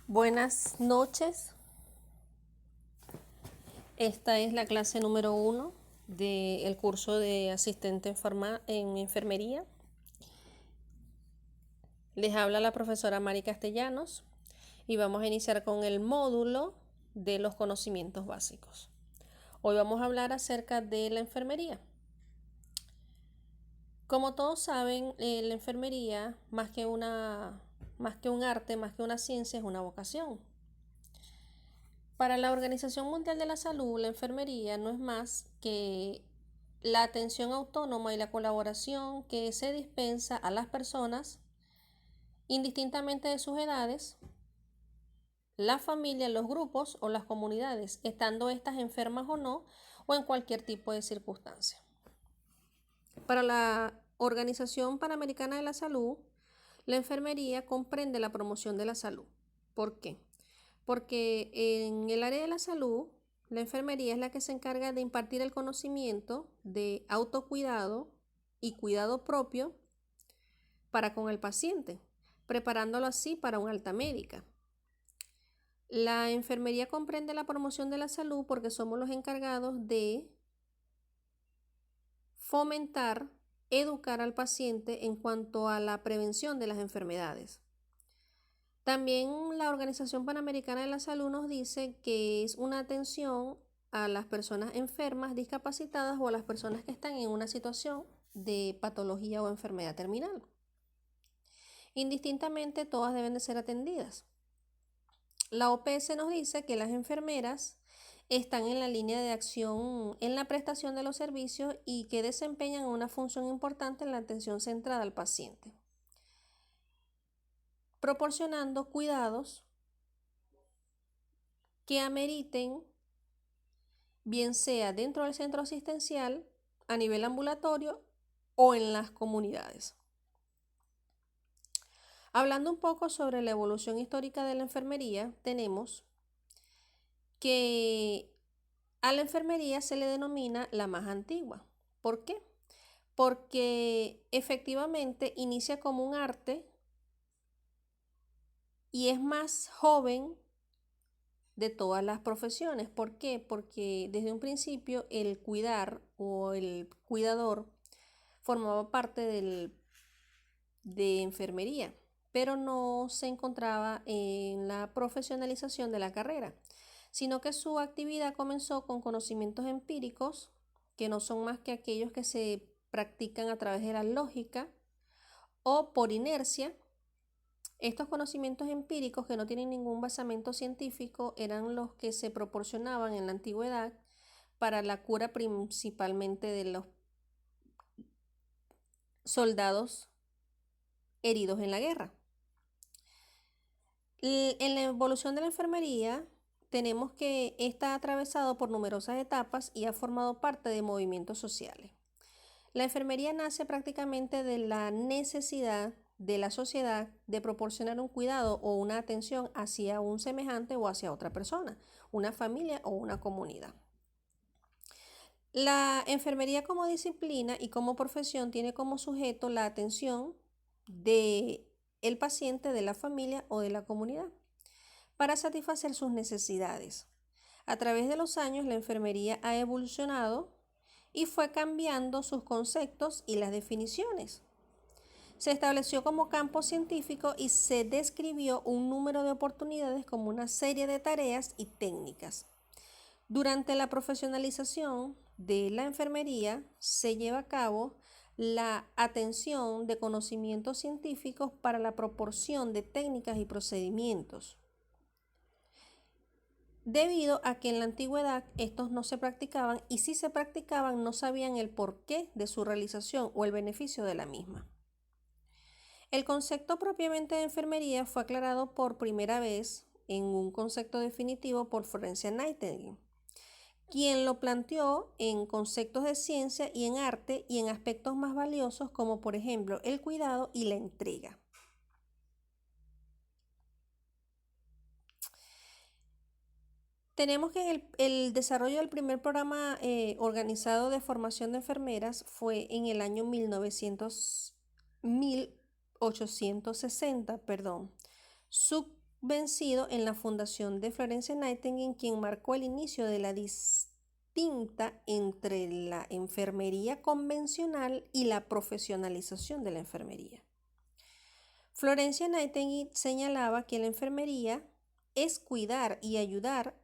Buenas noches. Esta es la clase número 1 del curso de asistente en enfermería. Les habla la profesora Mari Castellanos y vamos a iniciar con el módulo de los conocimientos básicos. Hoy vamos a hablar acerca de la enfermería. Como todos saben, la enfermería, más que un arte, más que una ciencia, es una vocación. Para la Organización Mundial de la Salud, la enfermería no es más que la atención autónoma y la colaboración que se dispensa a las personas, indistintamente de sus edades, la familia, los grupos o las comunidades, estando estas enfermas o no, o en cualquier tipo de circunstancia. Para la Organización Panamericana de la Salud, la enfermería comprende la promoción de la salud. ¿Por qué? Porque en el área de la salud, la enfermería es la que se encarga de impartir el conocimiento de autocuidado y cuidado propio para con el paciente, preparándolo así para una alta médica. La enfermería comprende la promoción de la salud porque somos los encargados de fomentar, educar al paciente en cuanto a la prevención de las enfermedades. También la Organización Panamericana de la Salud nos dice que es una atención a las personas enfermas, discapacitadas o a las personas que están en una situación de patología o enfermedad terminal. Indistintamente, todas deben de ser atendidas. La OPS nos dice que las enfermeras están en la línea de acción en la prestación de los servicios y que desempeñan una función importante en la atención centrada al paciente, proporcionando cuidados que ameriten, bien sea dentro del centro asistencial, a nivel ambulatorio o en las comunidades. Hablando un poco sobre la evolución histórica de la enfermería, tenemos que a la enfermería se le denomina la más antigua. ¿Por qué? Porque efectivamente inicia como un arte y es más joven de todas las profesiones. ¿Por qué? Porque desde un principio el cuidar o el cuidador formaba parte de enfermería, pero no se encontraba en la profesionalización de la carrera, sino que su actividad comenzó con conocimientos empíricos, que no son más que aquellos que se practican a través de la lógica o por inercia. Estos conocimientos empíricos que no tienen ningún basamento científico eran los que se proporcionaban en la antigüedad para la cura principalmente de los soldados heridos en la guerra. En la evolución de la enfermería tenemos que está atravesado por numerosas etapas y ha formado parte de movimientos sociales. La enfermería nace prácticamente de la necesidad de la sociedad de proporcionar un cuidado o una atención hacia un semejante o hacia otra persona, una familia o una comunidad. La enfermería como disciplina y como profesión tiene como sujeto la atención del paciente, de la familia o de la comunidad para satisfacer sus necesidades. A través de los años, la enfermería ha evolucionado y fue cambiando sus conceptos y las definiciones. Se estableció como campo científico y se describió un número de oportunidades como una serie de tareas y técnicas. Durante la profesionalización de la enfermería se lleva a cabo la atención de conocimientos científicos para la proporción de técnicas y procedimientos, debido a que en la antigüedad estos no se practicaban y si se practicaban no sabían el porqué de su realización o el beneficio de la misma. El concepto propiamente de enfermería fue aclarado por primera vez en un concepto definitivo por Florence Nightingale, quien lo planteó en conceptos de ciencia y en arte y en aspectos más valiosos como por ejemplo el cuidado y la entrega. Tenemos que el desarrollo del primer programa organizado de formación de enfermeras fue en el año 1860, vencido en la fundación de Florence Nightingale, quien marcó el inicio de la distinta entre la enfermería convencional y la profesionalización de la enfermería. Florence Nightingale señalaba que la enfermería es cuidar y ayudar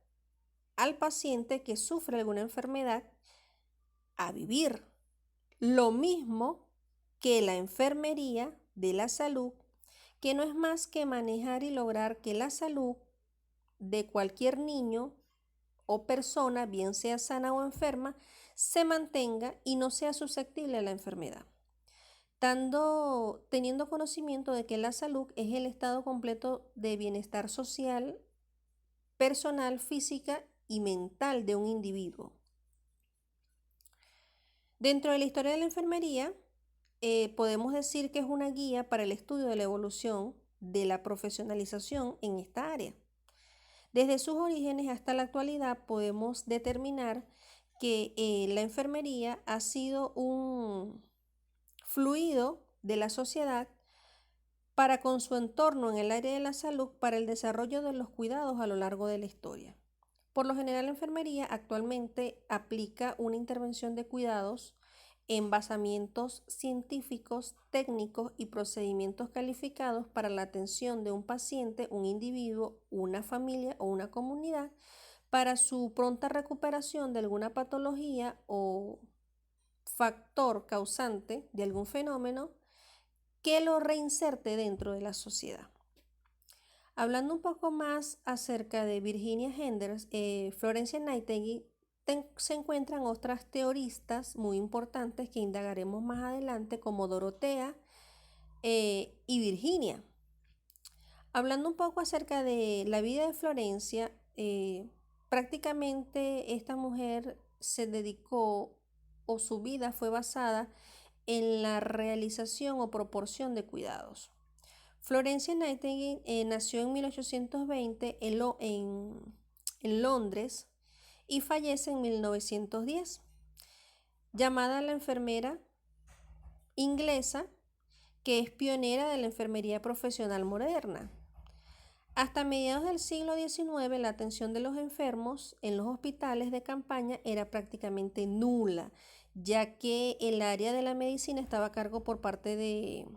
al paciente que sufre alguna enfermedad a vivir, lo mismo que la enfermería de la salud, que no es más que manejar y lograr que la salud de cualquier niño o persona, bien sea sana o enferma, se mantenga y no sea susceptible a la enfermedad. Teniendo conocimiento de que la salud es el estado completo de bienestar social, personal, física y mental de un individuo. Dentro de la historia de la enfermería, podemos decir que es una guía para el estudio de la evolución de la profesionalización en esta área. Desde sus orígenes hasta la actualidad podemos determinar que la enfermería ha sido un fluido de la sociedad para con su entorno en el área de la salud para el desarrollo de los cuidados a lo largo de la historia. Por lo general, la enfermería actualmente aplica una intervención de cuidados en basamientos científicos, técnicos y procedimientos calificados para la atención de un paciente, un individuo, una familia o una comunidad para su pronta recuperación de alguna patología o factor causante de algún fenómeno que lo reinserte dentro de la sociedad. Hablando un poco más acerca de Virginia Henders, Florence Nightingale, se encuentran otras teoristas muy importantes que indagaremos más adelante, como Dorotea y Virginia. Hablando un poco acerca de la vida de Florencia, prácticamente esta mujer se dedicó o su vida fue basada en la realización o proporción de cuidados. Florence Nightingale nació en 1820 en Londres y fallece en 1910. Llamada la enfermera inglesa, que es pionera de la enfermería profesional moderna. Hasta mediados del siglo XIX, la atención de los enfermos en los hospitales de campaña era prácticamente nula, ya que el área de la medicina estaba a cargo por parte de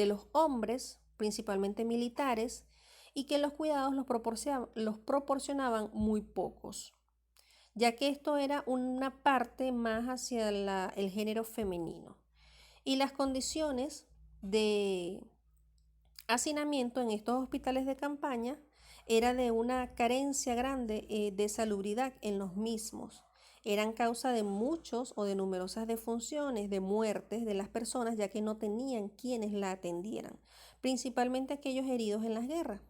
los hombres, principalmente militares, y que los cuidados los proporcionaban muy pocos, ya que esto era una parte más hacia el género femenino. Y las condiciones de hacinamiento en estos hospitales de campaña era de una carencia grande de salubridad en los mismos. Eran causa de muchos o de numerosas defunciones, de muertes de las personas, ya que no tenían quienes la atendieran, principalmente aquellos heridos en las guerras.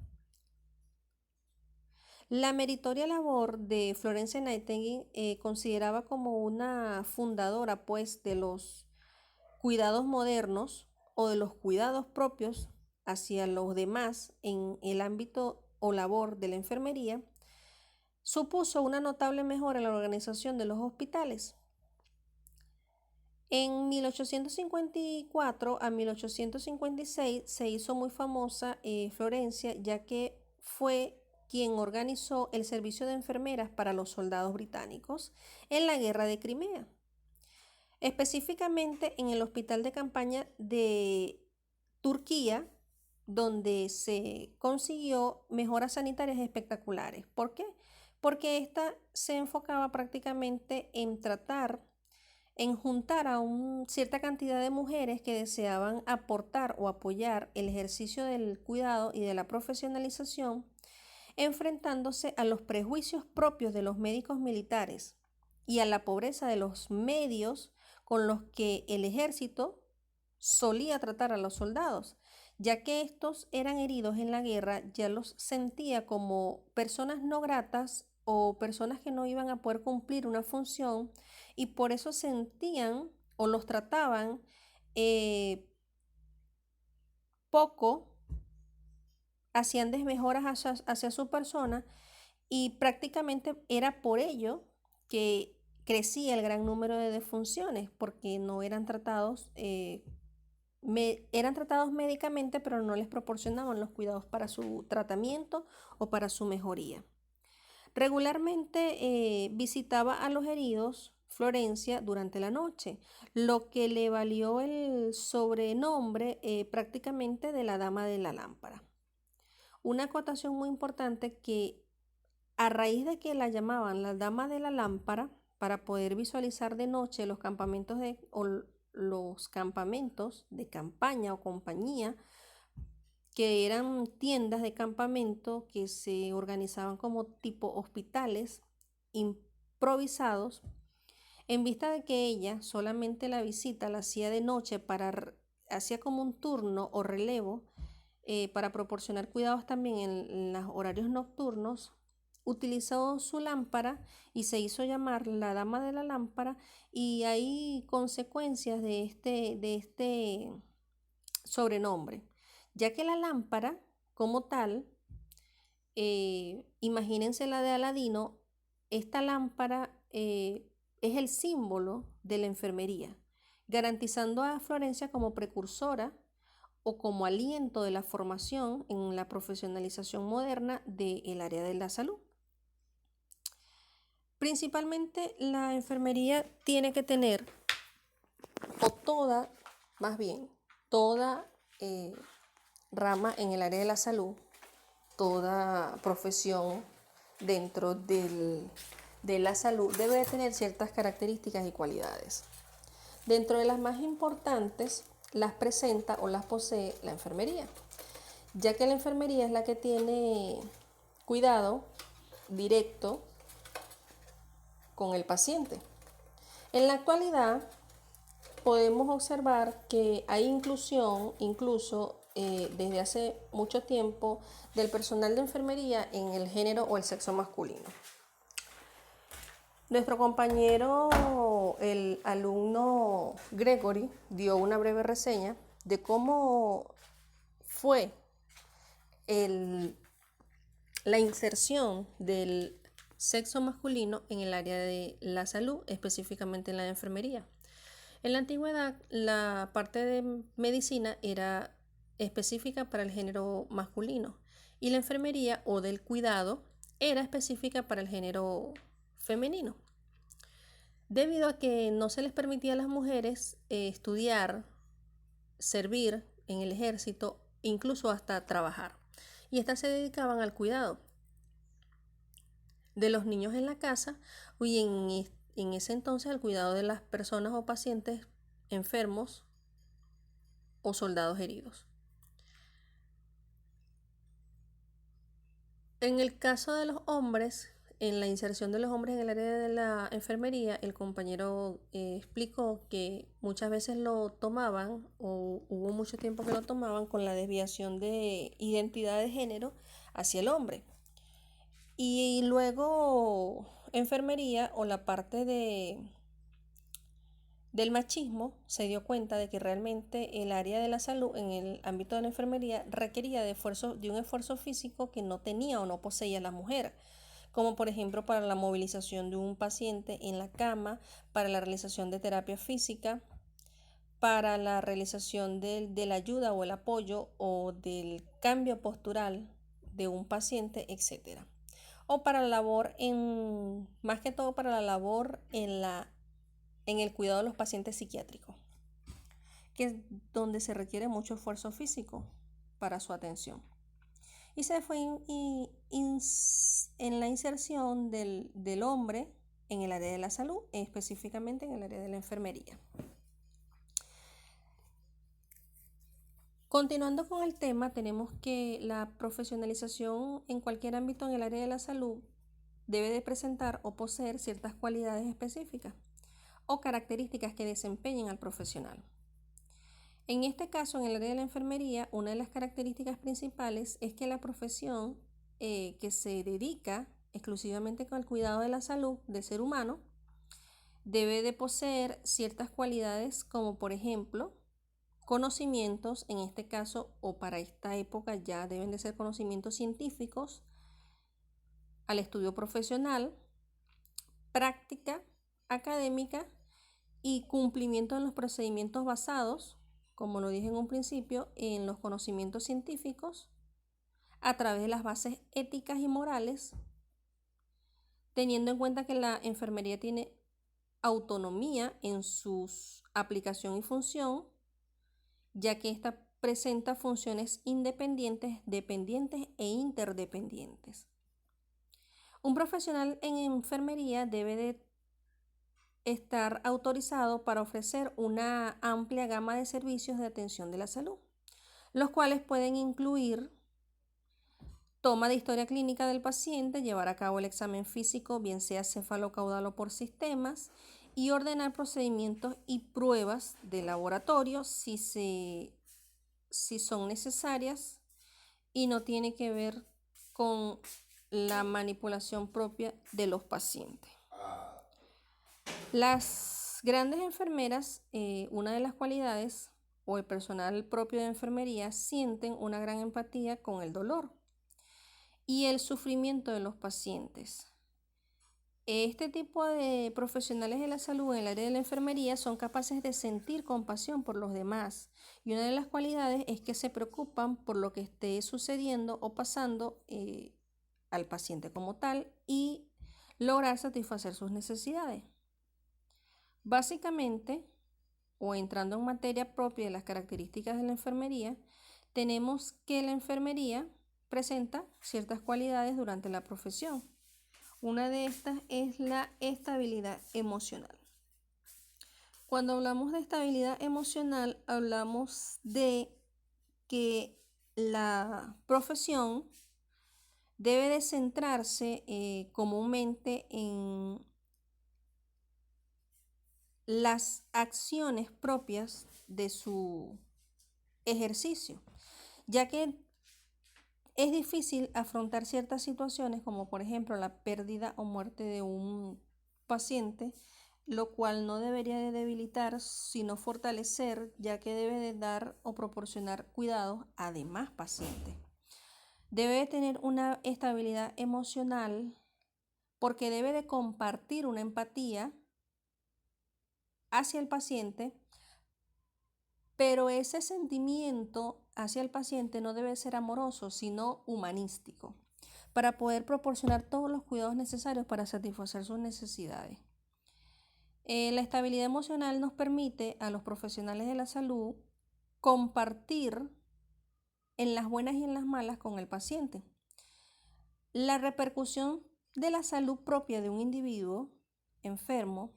La meritoria labor de Florence Nightingale consideraba como una fundadora, pues, de los cuidados modernos o de los cuidados propios hacia los demás en el ámbito o labor de la enfermería, supuso una notable mejora en la organización de los hospitales. En 1854 a 1856 se hizo muy famosa Florencia, ya que fue quien organizó el servicio de enfermeras para los soldados británicos en la guerra de Crimea, específicamente en el hospital de campaña de Turquía, donde se consiguió mejoras sanitarias espectaculares. ¿Por qué? Porque esta se enfocaba prácticamente en juntar a cierta cantidad de mujeres que deseaban aportar o apoyar el ejercicio del cuidado y de la profesionalización, enfrentándose a los prejuicios propios de los médicos militares y a la pobreza de los medios con los que el ejército solía tratar a los soldados, ya que estos eran heridos en la guerra, ya los sentía como personas no gratas o personas que no iban a poder cumplir una función, y por eso sentían o los trataban poco, hacían desmejoras hacia su persona, y prácticamente era por ello que crecía el gran número de defunciones, porque no eran tratados eran tratados médicamente, pero no les proporcionaban los cuidados para su tratamiento o para su mejoría. Regularmente visitaba a los heridos Florencia durante la noche, lo que le valió el sobrenombre prácticamente de la Dama de la Lámpara. Una acotación muy importante que a raíz de que la llamaban la Dama de la Lámpara, para poder visualizar de noche los campamentos los campamentos de campaña o compañía, que eran tiendas de campamento que se organizaban como tipo hospitales improvisados, en vista de que ella solamente la visita la hacía de noche hacía como un turno o relevo para proporcionar cuidados también en los horarios nocturnos, utilizó su lámpara y se hizo llamar la Dama de la Lámpara, y hay consecuencias de este sobrenombre, ya que la lámpara como tal, imagínense la de Aladino, esta lámpara es el símbolo de la enfermería, garantizando a Florencia como precursora o como aliento de la formación en la profesionalización moderna del área de la salud. Principalmente la enfermería tiene que tener, más bien, toda rama en el área de la salud, toda profesión dentro de la salud debe de tener ciertas características y cualidades. Dentro de las más importantes las presenta o las posee la enfermería, ya que la enfermería es la que tiene cuidado directo con el paciente. En la actualidad podemos observar que hay inclusión, incluso desde hace mucho tiempo, del personal de enfermería en el género o el sexo masculino. Nuestro compañero, el alumno Gregory, dio una breve reseña de cómo fue la inserción del sexo masculino en el área de la salud, específicamente en la enfermería. En la antigüedad, la parte de medicina era específica para el género masculino y la enfermería o del cuidado era específica para el género femenino. Debido a que no se les permitía a las mujeres estudiar, servir en el ejército, incluso hasta trabajar. Y estas se dedicaban al cuidado de los niños en la casa y en ese entonces al cuidado de las personas o pacientes enfermos o soldados heridos. En el caso de los hombres, en la inserción de los hombres en el área de la enfermería, el compañero explicó que muchas veces lo tomaban, o hubo mucho tiempo que lo tomaban, con la desviación de identidad de género hacia el hombre. Y luego enfermería o la parte del machismo se dio cuenta de que realmente el área de la salud en el ámbito de la enfermería requería de un esfuerzo físico que no tenía o no poseía la mujer, como por ejemplo para la movilización de un paciente en la cama, para la realización de terapia física, para la realización de la ayuda o el apoyo o del cambio postural de un paciente, etc. O para la labor más que todo para la labor en el cuidado de los pacientes psiquiátricos, que es donde se requiere mucho esfuerzo físico para su atención. Y se fue en la inserción del hombre en el área de la salud, específicamente en el área de la enfermería. Continuando con el tema, tenemos que la profesionalización en cualquier ámbito en el área de la salud debe de presentar o poseer ciertas cualidades específicas o características que desempeñen al profesional. En este caso, en el área de la enfermería, una de las características principales es que la profesión que se dedica exclusivamente con el cuidado de la salud del ser humano debe de poseer ciertas cualidades, como por ejemplo conocimientos, en este caso o para esta época ya deben de ser conocimientos científicos, al estudio profesional, práctica académica y cumplimiento en los procedimientos basados como lo dije en un principio, en los conocimientos científicos a través de las bases éticas y morales, teniendo en cuenta que la enfermería tiene autonomía en su aplicación y función, ya que ésta presenta funciones independientes, dependientes e interdependientes. Un profesional en enfermería debe de estar autorizado para ofrecer una amplia gama de servicios de atención de la salud, los cuales pueden incluir toma de historia clínica del paciente, llevar a cabo el examen físico, bien sea cefalocaudal o por sistemas, y ordenar procedimientos y pruebas de laboratorio si son necesarias y no tiene que ver con la manipulación propia de los pacientes. Las grandes enfermeras, una de las cualidades o el personal propio de enfermería sienten una gran empatía con el dolor y el sufrimiento de los pacientes. Este tipo de profesionales de la salud en el área de la enfermería son capaces de sentir compasión por los demás, y una de las cualidades es que se preocupan por lo que esté sucediendo o pasando al paciente como tal y lograr satisfacer sus necesidades. Básicamente, o entrando en materia propia de las características de la enfermería, tenemos que la enfermería presenta ciertas cualidades durante la profesión. Una de estas es la estabilidad emocional. Cuando hablamos de estabilidad emocional, hablamos de que la profesión debe de centrarse comúnmente en las acciones propias de su ejercicio, ya que es difícil afrontar ciertas situaciones como por ejemplo la pérdida o muerte de un paciente, lo cual no debería de debilitar sino fortalecer, ya que debe de dar o proporcionar cuidados a demás pacientes. Debe de tener una estabilidad emocional porque debe de compartir una empatía hacia el paciente, pero ese sentimiento hacia el paciente no debe ser amoroso, sino humanístico, para poder proporcionar todos los cuidados necesarios para satisfacer sus necesidades. La estabilidad emocional nos permite a los profesionales de la salud compartir en las buenas y en las malas con el paciente. La repercusión de la salud propia de un individuo enfermo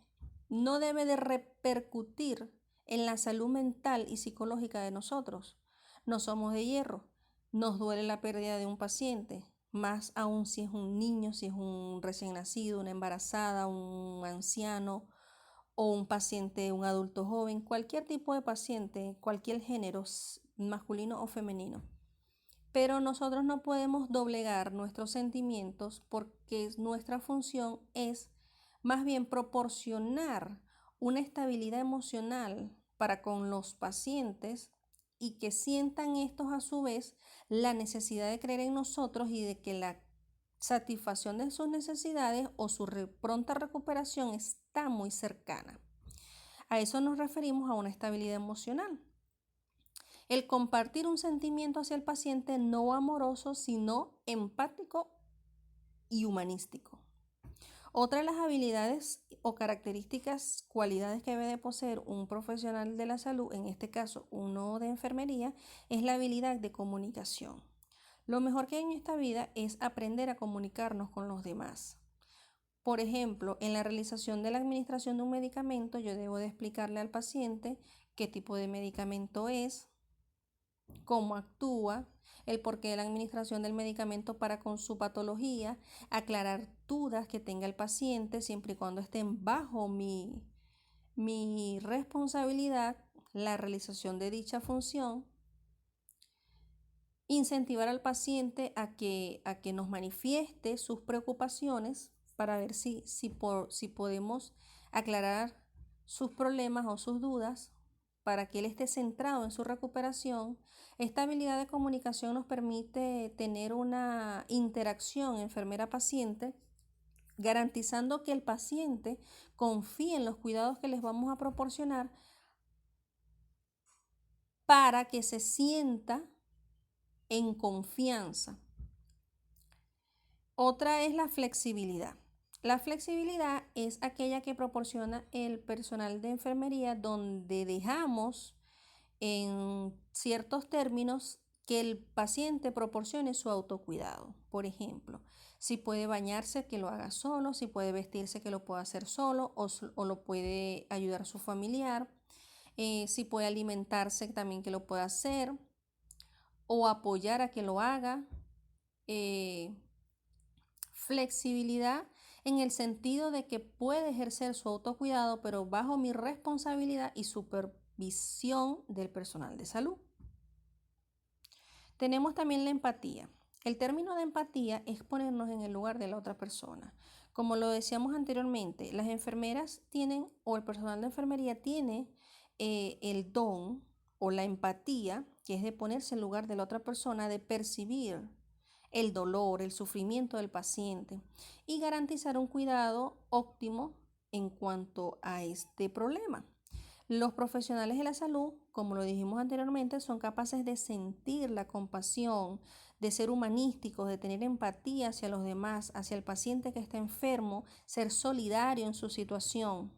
no debe de repercutir en la salud mental y psicológica de nosotros. No somos de hierro, nos duele la pérdida de un paciente, más aún si es un niño, si es un recién nacido, una embarazada, un anciano o un paciente, un adulto joven, cualquier tipo de paciente, cualquier género, masculino o femenino. Pero nosotros no podemos doblegar nuestros sentimientos porque nuestra función es más bien proporcionar una estabilidad emocional para con los pacientes y que sientan estos a su vez la necesidad de creer en nosotros y de que la satisfacción de sus necesidades o su pronta recuperación está muy cercana. A eso nos referimos a una estabilidad emocional. El compartir un sentimiento hacia el paciente no amoroso, sino empático y humanístico. Otra de las habilidades o características, cualidades que debe de poseer un profesional de la salud, en este caso uno de enfermería, es la habilidad de comunicación. Lo mejor que hay en esta vida es aprender a comunicarnos con los demás. Por ejemplo, en la realización de la administración de un medicamento, yo debo de explicarle al paciente qué tipo de medicamento es, cómo actúa, el porqué de la administración del medicamento para con su patología, aclarar dudas que tenga el paciente siempre y cuando estén bajo mi responsabilidad, la realización de dicha función, incentivar al paciente a que nos manifieste sus preocupaciones para ver si podemos aclarar sus problemas o sus dudas para que él esté centrado en su recuperación. Esta habilidad de comunicación nos permite tener una interacción enfermera-paciente, garantizando que el paciente confíe en los cuidados que les vamos a proporcionar para que se sienta en confianza. Otra es la flexibilidad. La flexibilidad es aquella que proporciona el personal de enfermería, donde dejamos en ciertos términos que el paciente proporcione su autocuidado. Por ejemplo, si puede bañarse, que lo haga solo; si puede vestirse, que lo pueda hacer solo o lo puede ayudar a su familiar; si puede alimentarse, también que lo pueda hacer o apoyar a que lo haga. Flexibilidad en el sentido de que puede ejercer su autocuidado, pero bajo mi responsabilidad y supervisión del personal de salud. Tenemos también la empatía. El término de empatía es ponernos en el lugar de la otra persona. Como lo decíamos anteriormente, las enfermeras tienen, o el personal de enfermería tiene el don o la empatía, que es de ponerse en el lugar de la otra persona, de percibir el dolor, el sufrimiento del paciente y garantizar un cuidado óptimo en cuanto a este problema. Los profesionales de la salud, como lo dijimos anteriormente, son capaces de sentir la compasión, de ser humanísticos, de tener empatía hacia los demás, hacia el paciente que está enfermo, ser solidario en su situación.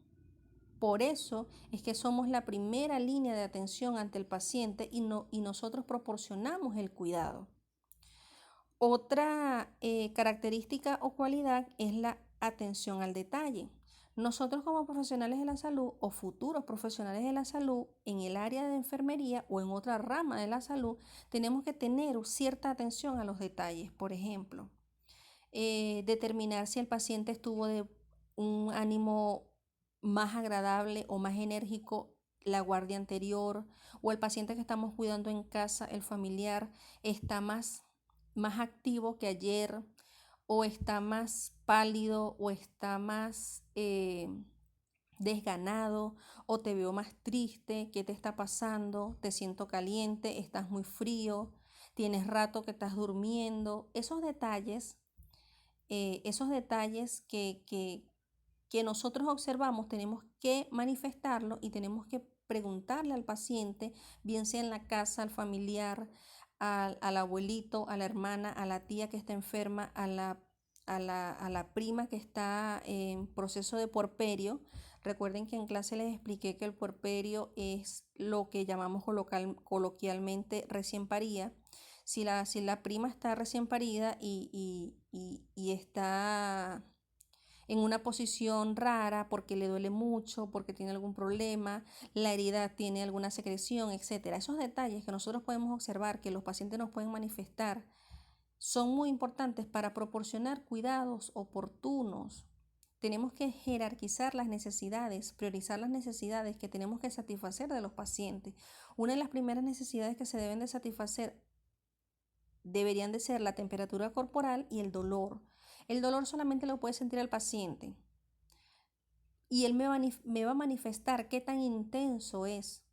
Por eso es que somos la primera línea de atención ante el paciente y nosotros proporcionamos el cuidado. Otra característica o cualidad es la atención al detalle. Nosotros como profesionales de la salud o futuros profesionales de la salud en el área de enfermería o en otra rama de la salud, tenemos que tener cierta atención a los detalles. Por ejemplo, determinar si el paciente estuvo de un ánimo más agradable o más enérgico la guardia anterior, o el paciente que estamos cuidando en casa, el familiar, está más activo que ayer, o está más pálido, o está más desganado, o te veo más triste. ¿Qué te está pasando? Te siento caliente, estás muy frío, tienes rato que estás durmiendo. Esos detalles que nosotros observamos, tenemos que manifestarlo y tenemos que preguntarle al paciente, bien sea en la casa, al familiar, al abuelito, a la hermana, a la tía que está enferma, a la prima que está en proceso de puerperio. Recuerden que en clase les expliqué que el puerperio es lo que llamamos coloquialmente recién parida. Si la prima está recién parida y está en una posición rara porque le duele mucho, porque tiene algún problema, la herida tiene alguna secreción, etcétera. Esos detalles que nosotros podemos observar, que los pacientes nos pueden manifestar, son muy importantes para proporcionar cuidados oportunos. Tenemos que jerarquizar las necesidades, priorizar las necesidades que tenemos que satisfacer de los pacientes. Una de las primeras necesidades que se deben de satisfacer deberían de ser la temperatura corporal y el dolor. El dolor solamente lo puede sentir el paciente y él me va a manifestar qué tan intenso es.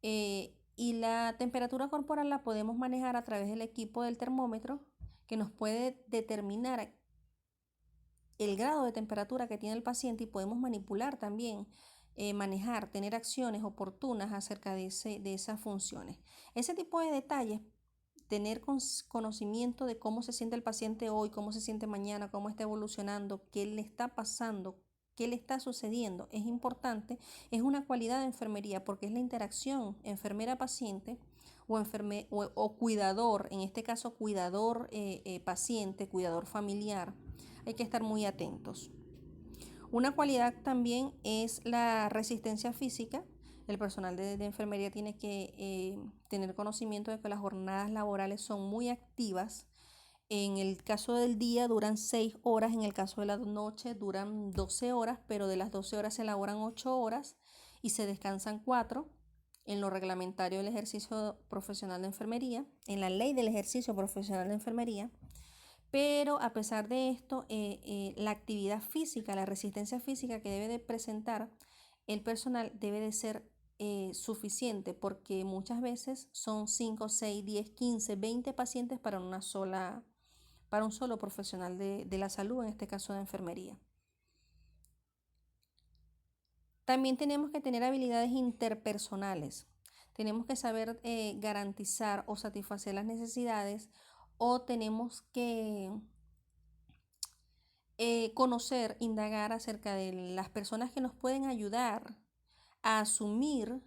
Y la temperatura corporal la podemos manejar a través del equipo del termómetro, que nos puede determinar el grado de temperatura que tiene el paciente, y podemos manipular también, manejar, tener acciones oportunas acerca de esas funciones. Ese tipo de detalles, tener conocimiento de cómo se siente el paciente hoy, cómo se siente mañana, cómo está evolucionando, qué le está pasando, qué le está sucediendo, es importante. Es una cualidad de enfermería, porque es la interacción enfermera-paciente o cuidador, en este caso cuidador paciente, cuidador familiar. Hay que estar muy atentos. Una cualidad también es la resistencia física. El personal de enfermería tiene que tener conocimiento de que las jornadas laborales son muy activas. En el caso del día duran 6 horas, en el caso de la noche duran 12 horas, pero de las 12 horas se elaboran 8 horas y se descansan 4 en lo reglamentario del ejercicio profesional de enfermería, en la ley del ejercicio profesional de enfermería. Pero a pesar de esto, la actividad física, la resistencia física que debe de presentar el personal debe de ser suficiente, porque muchas veces son 5, 6, 10, 15, 20 pacientes para un solo profesional de la salud, en este caso de enfermería. También tenemos que tener habilidades interpersonales. tenemos que saber garantizar o satisfacer las necesidades, o tenemos que conocer, indagar acerca de las personas que nos pueden ayudar a asumir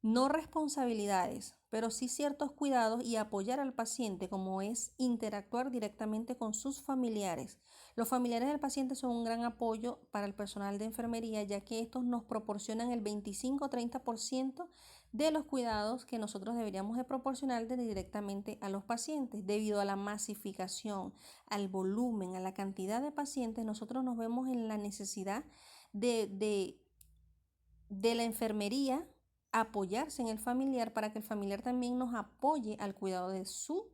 no responsabilidades, pero sí ciertos cuidados y apoyar al paciente, como es interactuar directamente con sus familiares. Los familiares del paciente son un gran apoyo para el personal de enfermería, ya que estos nos proporcionan el 25-30% de los cuidados que nosotros deberíamos de proporcionar directamente a los pacientes. Debido a la masificación, al volumen, a la cantidad de pacientes, nosotros nos vemos en la necesidad de la enfermería apoyarse en el familiar para que el familiar también nos apoye al cuidado de su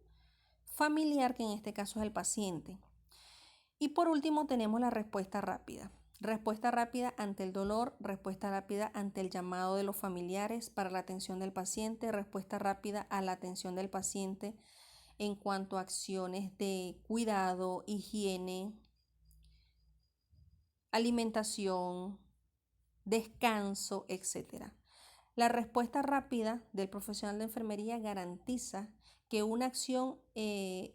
familiar, que en este caso es el paciente. Y por último tenemos la respuesta rápida. Respuesta rápida ante el dolor, respuesta rápida ante el llamado de los familiares para la atención del paciente, respuesta rápida a la atención del paciente en cuanto a acciones de cuidado, higiene, alimentación, descanso, etc. La respuesta rápida del profesional de enfermería garantiza que una acción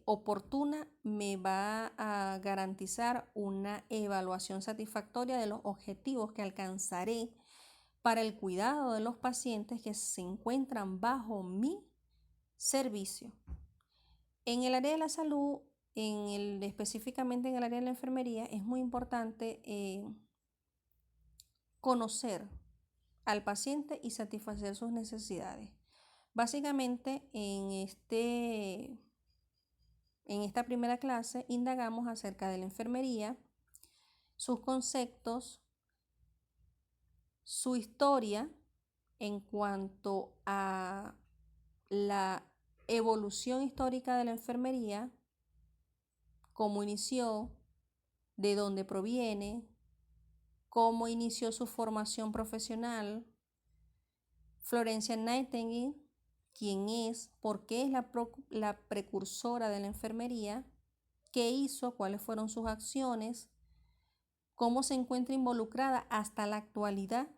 oportuna me va a garantizar una evaluación satisfactoria de los objetivos que alcanzaré para el cuidado de los pacientes que se encuentran bajo mi servicio. En el área de la salud, específicamente en el área de la enfermería, es muy importante conocer al paciente y satisfacer sus necesidades. Básicamente, en esta primera clase indagamos acerca de la enfermería, sus conceptos, su historia en cuanto a la evolución histórica de la enfermería, cómo inició, de dónde proviene, cómo inició su formación profesional, Florence Nightingale, quién es, por qué es la precursora de la enfermería, qué hizo, cuáles fueron sus acciones, cómo se encuentra involucrada hasta la actualidad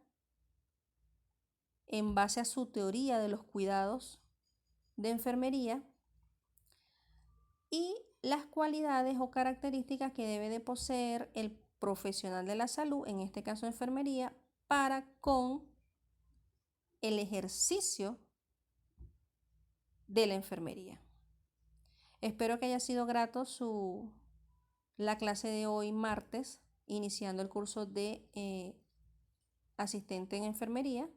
en base a su teoría de los cuidados de enfermería, y las cualidades o características que debe de poseer el profesional de la salud, en este caso enfermería, para con el ejercicio de la enfermería. Espero que haya sido grato la clase de hoy martes, iniciando el curso de asistente en enfermería.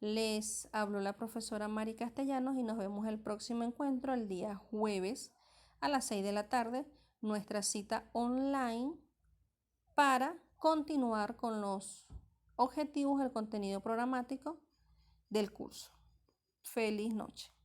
Les habló la profesora Mari Castellanos y nos vemos el próximo encuentro el día jueves a las 6 de la tarde, nuestra cita online para continuar con los objetivos del contenido programático del curso. Feliz noche.